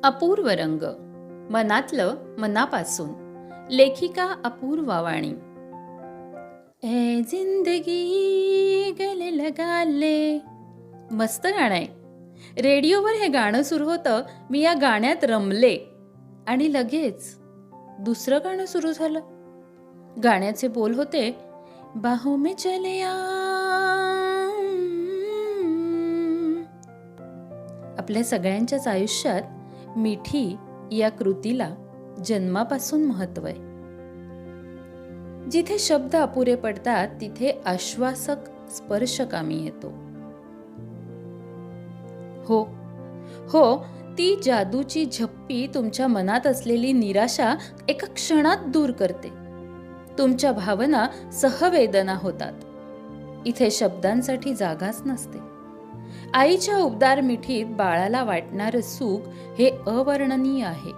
अपूर्व रंग, मनातलं मनापासून. लेखिका अपूर्वा वाणी. ए जिंदगी गले लगा ले. मस्त गाणं आहे. रेडिओवर हे गाणं सुरू होतं. मी या गाण्यात रमले आणि लगेच दुसरं गाणं सुरू झालं. गाण्याचे बोल होते, बाहों में चले आ. आपल्या सगळ्यांच्याच आयुष्यात मिठी या कृतीला जन्मापासून महत्त्व आहे. जिथे शब्द अपुरे पडतात तिथे आश्वासक स्पर्श कामी येतो. हो हो, ती जादूची झप्पी तुमच्या मनात असलेली निराशा एका क्षणात दूर करते. तुमच्या भावना सहवेदना होतात. इथे शब्दांसाठी जागाच नसते. आईच्या उबदार मिठीत बाळाला वाटणारं सुख हे अवर्णनीय आहे.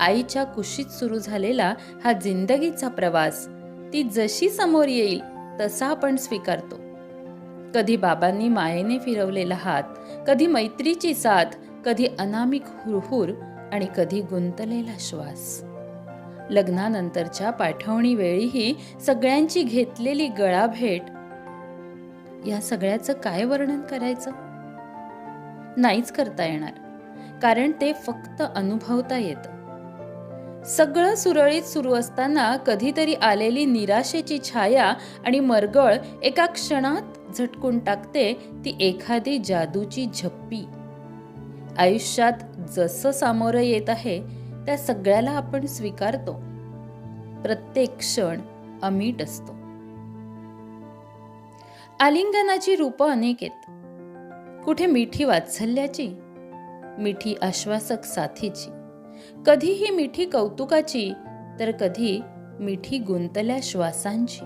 आईच्या कुशीत सुरू झालेला हा जिंदगीचा प्रवास ती जशी समोर येईल तसा आपण स्वीकारतो. कधी बाबांनी मायेने फिरवलेला हात, कधी मैत्रीची साथ, कधी अनामिक हुरहुर आणि कधी गुंतलेला श्वास. लग्नानंतरच्या पाठवणी वेळीही सगळ्यांची घेतलेली गळाभेट. या सगळ्याचं काय वर्णन करायचं? नाहीच करता येणार, कारण ते फक्त अनुभवता येतं. सगळं सुरळीत सुरू असताना कधीतरी आलेली निराशेची छाया आणि मरगळ एका क्षणात झटकून टाकते ती एखादी जादूची झप्पी. आयुष्यात जसं सामोरं येत आहे त्या सगळ्याला आपण स्वीकारतो. प्रत्येक क्षण अमीट असतो. आलिंगनाची रूपं अनेक आहेत. कुठे मिठी वात्सल्याची, मिठी आश्वासक साथीची, कधीही मिठी कौतुकाची, तर कधी मिठी गुंतल्या श्वासांची,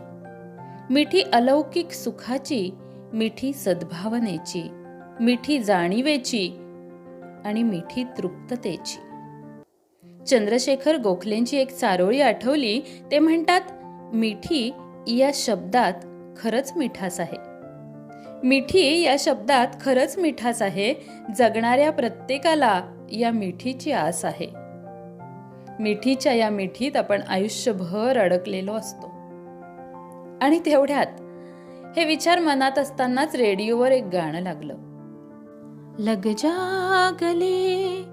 मिठी अलौकिक सुखाची, मिठी सद्भावनेची, मिठी जाणीवेची आणि मिठी तृप्ततेची. चंद्रशेखर गोखलेंची एक चारोळी आठवली. ते म्हणतात, मिठी या शब्दात खरंच मिठास आहे. मिठी या शब्दात खरंच मिठास आहे. जगणाऱ्या प्रत्येकाला या मिठीची आस आहे. मिठीच्या या मिठीत आपण आयुष्यभर अडकलेलो असतो. आणि तेवढ्यात हे विचार मनात असतानाच रेडिओवर एक गाणं लागलं. लग जा गले.